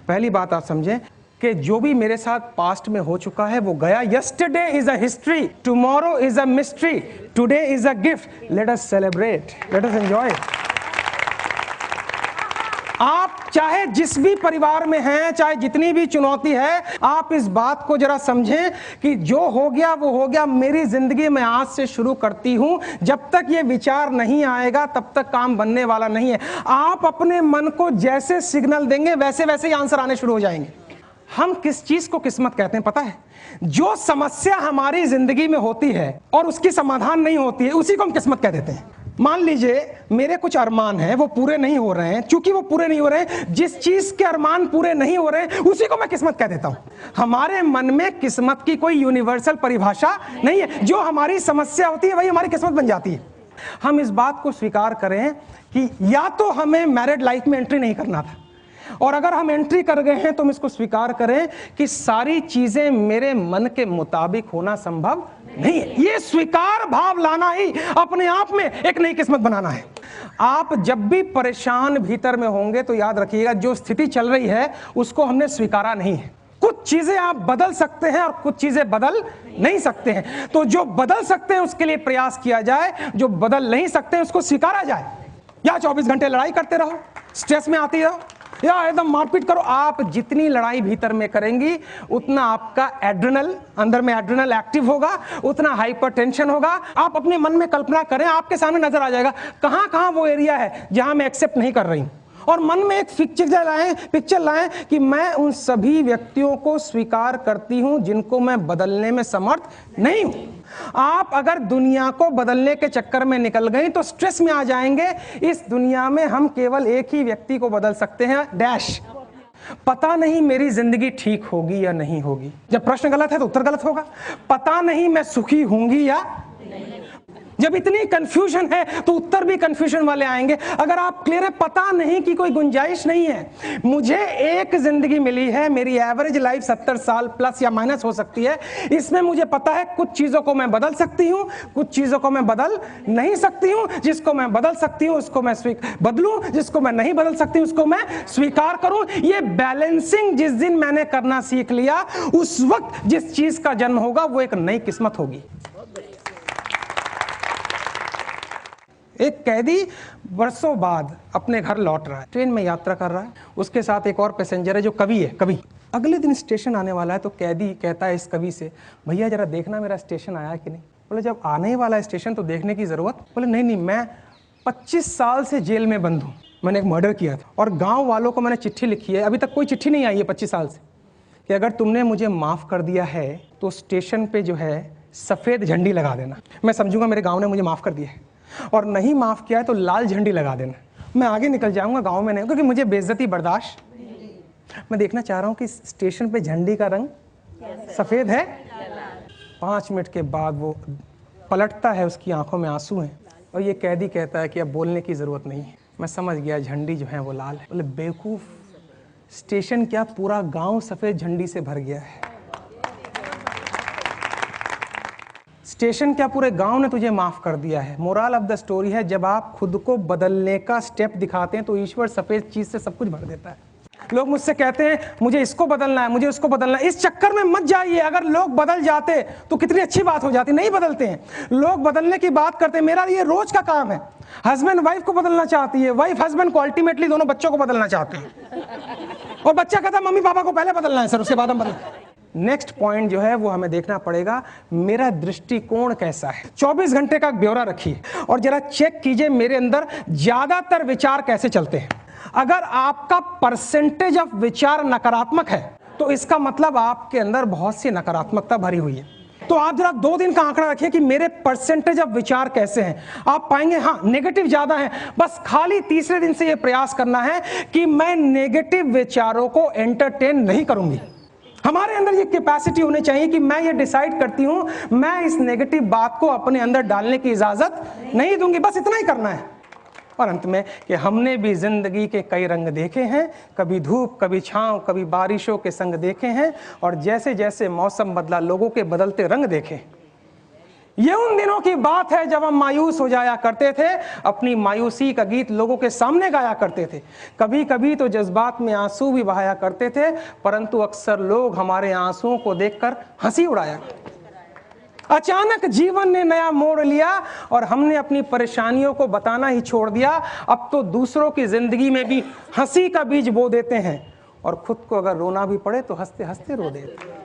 पहली बात आप समझें कि जो भी मेरे साथ पास्ट में हो चुका है वो गया। Yesterday is a history, tomorrow is a mystery, today is a gift. Let us celebrate, let us enjoy. आप चाहे जिस भी परिवार में हैं, चाहे जितनी भी चुनौती है, आप इस बात को जरा समझें कि जो हो गया वो हो गया। मेरी जिंदगी में आज से शुरू करती हूं। जब तक ये विचार नहीं आएगा तब तक काम बनने वाला नहीं है। आप अपने मन को जैसे सिग्नल देंगे वैसे वैसे ही आंसर आने शुरू हो जाएंगे। हम किस चीज को किस्मत कहते हैं पता है? जो समस्या हमारी जिंदगी में होती है और उसकी समाधान नहीं होती है, उसी को हम किस्मत कह देते हैं। मान लीजिए मेरे कुछ अरमान हैं, वो पूरे नहीं हो रहे हैं। चूंकि वो पूरे नहीं हो रहे हैं, जिस चीज के अरमान पूरे नहीं हो रहे हैं उसी को मैं किस्मत कह देता हूं। हमारे मन में किस्मत की कोई यूनिवर्सल परिभाषा नहीं है। जो हमारी समस्या होती है वही हमारी किस्मत बन जाती है। हम इस बात को स्वीकार करें कि या तो हमें मैरिड लाइफ में एंट्री नहीं करना था, और अगर हम एंट्री कर गए हैं तो हम इसको स्वीकार करें कि सारी चीजें मेरे मन के मुताबिक होना संभव नहीं है। ये स्वीकार भाव लाना ही अपने आप में एक नई किस्मत बनाना है। आप जब भी परेशान भीतर में होंगे तो याद रखिएगा, जो स्थिति चल रही है उसको हमने स्वीकारा नहीं है। कुछ चीजें आप बदल सकते हैं और कुछ चीजें बदल नहीं सकते हैं। तो जो बदल सकते हैं उसके लिए प्रयास किया जाए, जो बदल नहीं सकते हैं उसको स्वीकारा जाए। या 24 घंटे लड़ाई करते रहो, स्ट्रेस में आती रहो, या एकदम मारपीट करो। आप जितनी लड़ाई भीतर में करेंगी उतना आपका एड्रेनल, अंदर में एड्रेनल एक्टिव होगा, उतना हाइपरटेंशन होगा। आप अपने मन में कल्पना करें, आपके सामने नजर आ जाएगा कहां कहां वो एरिया है जहां मैं एक्सेप्ट नहीं कर रही हूं। और मन में एक पिक्चर लाएं कि मैं उन सभी व्यक्तियों को स्वीकार करती हूं जिनको मैं बदलने में समर्थ नहीं हूं। आप अगर दुनिया को बदलने के चक्कर में निकल गई तो स्ट्रेस में आ जाएंगे। इस दुनिया में हम केवल एक ही व्यक्ति को बदल सकते हैं, डैश। पता नहीं मेरी जिंदगी ठीक होगी या नहीं होगी। जब प्रश्न गलत है तो उत्तर गलत होगा। पता नहीं मैं सुखी होंगी या नहीं। जब इतनी कंफ्यूजन है तो उत्तर भी कंफ्यूजन वाले आएंगे। अगर आप क्लियर है, पता नहीं की कोई गुंजाइश नहीं है। मुझे एक जिंदगी मिली है, मेरी एवरेज लाइफ 70 साल प्लस या माइनस हो सकती है। इसमें मुझे पता है कुछ चीजों को मैं बदल सकती हूं, कुछ चीजों को मैं बदल नहीं सकती हूं। जिसको मैं बदल सकती हूं उसको मैं बदलूं, जिसको मैं नहीं बदल सकती उसको मैं स्वीकार करूं। ये बैलेंसिंग जिस दिन मैंने करना सीख लिया, उस वक्त जिस चीज का जन्म होगा वो एक नई किस्मत होगी। एक कैदी वर्षों बाद अपने घर लौट रहा है, ट्रेन में यात्रा कर रहा है। उसके साथ एक और पैसेंजर है जो कवि है। कवि अगले दिन स्टेशन आने वाला है तो कैदी कहता है इस कवि से, भैया जरा देखना मेरा स्टेशन आया कि नहीं। बोले जब आने ही वाला है स्टेशन तो देखने की जरूरत। बोले नहीं नहीं, मैं 25 साल से जेल में बंद हूँ, मैंने एक मर्डर किया था और गाँव वालों को मैंने चिट्ठी लिखी है, अभी तक कोई चिट्ठी नहीं आई है 25 साल से, कि अगर तुमने मुझे माफ़ कर दिया है तो स्टेशन पर जो है सफ़ेद झंडी लगा देना। मैं समझूंगा मेरे गाँव ने मुझे माफ़ कर दिया है, और नहीं माफ किया है तो लाल झंडी लगा देना। मैं आगे निकल जाऊंगा, गांव में नहीं, क्योंकि मुझे बेइज्जती बर्दाश्त। मैं देखना चाह रहा हूं कि स्टेशन पे झंडी का रंग सफेद है। 5 मिनट के बाद वो पलटता है, उसकी आंखों में आंसू हैं, और ये कैदी कहता है कि अब बोलने की जरूरत नहीं है, मैं समझ गया झंडी जो है वो लाल है। बोले बेवकूफ, स्टेशन क्या पूरा गांव सफेद झंडी से भर गया है। स्टेशन क्या पूरे गांव ने तुझे माफ कर दिया है। मोरल ऑफ द स्टोरी है, जब आप खुद को बदलने का स्टेप दिखाते हैं तो ईश्वर सफेद चीज से सब कुछ भर देता है। लोग मुझसे कहते हैं मुझे इसको बदलना है, मुझे उसको बदलना है। इस चक्कर में मत जाइए। अगर लोग बदल जाते तो कितनी अच्छी बात हो जाती। नहीं बदलते हैं लोग, बदलने की बात करते हैं। मेरा ये रोज का काम है। हस्बैंड वाइफ को बदलना चाहती है, वाइफ हस्बैंड को, अल्टीमेटली दोनों बच्चों को बदलना चाहते हैं। और बच्चा कहता है मम्मी पापा को पहले बदलना है सर, उसके बाद हम बदल। नेक्स्ट पॉइंट जो है वो हमें देखना पड़ेगा, मेरा दृष्टिकोण कैसा है। 24 घंटे का ब्यौरा रखिए और जरा चेक कीजिए मेरे अंदर ज्यादातर विचार कैसे चलते हैं। अगर आपका परसेंटेज ऑफ विचार नकारात्मक है तो इसका मतलब आपके अंदर बहुत सी नकारात्मकता भरी हुई है। तो आप जरा 2 दिन का आंकड़ा रखिए कि मेरे परसेंटेज ऑफ विचार कैसे हैं। आप पाएंगे हाँ नेगेटिव ज्यादा है। बस खाली तीसरे दिन से यह प्रयास करना है कि मैं नेगेटिव विचारों को एंटरटेन नहीं करूंगी। हमारे अंदर ये कैपेसिटी होनी चाहिए कि मैं ये डिसाइड करती हूं मैं इस नेगेटिव बात को अपने अंदर डालने की इजाजत नहीं दूंगी। बस इतना ही करना है। और अंत में कि हमने भी जिंदगी के कई रंग देखे हैं, कभी धूप, कभी छांव, कभी बारिशों के संग देखे हैं, और जैसे जैसे मौसम बदला लोगों के बदलते रंग देखे। ये उन दिनों की बात है जब हम मायूस हो जाया करते थे, अपनी मायूसी का गीत लोगों के सामने गाया करते थे। कभी कभी तो जज्बात में आंसू भी बहाया करते थे, परंतु अक्सर लोग हमारे आंसुओं को देखकर हंसी उड़ाया करते थे। अचानक जीवन ने नया मोड़ लिया और हमने अपनी परेशानियों को बताना ही छोड़ दिया। अब तो दूसरों की जिंदगी में भी हंसी का बीज बो देते हैं और खुद को अगर रोना भी पड़े तो हंसते हंसते रो देते हैं।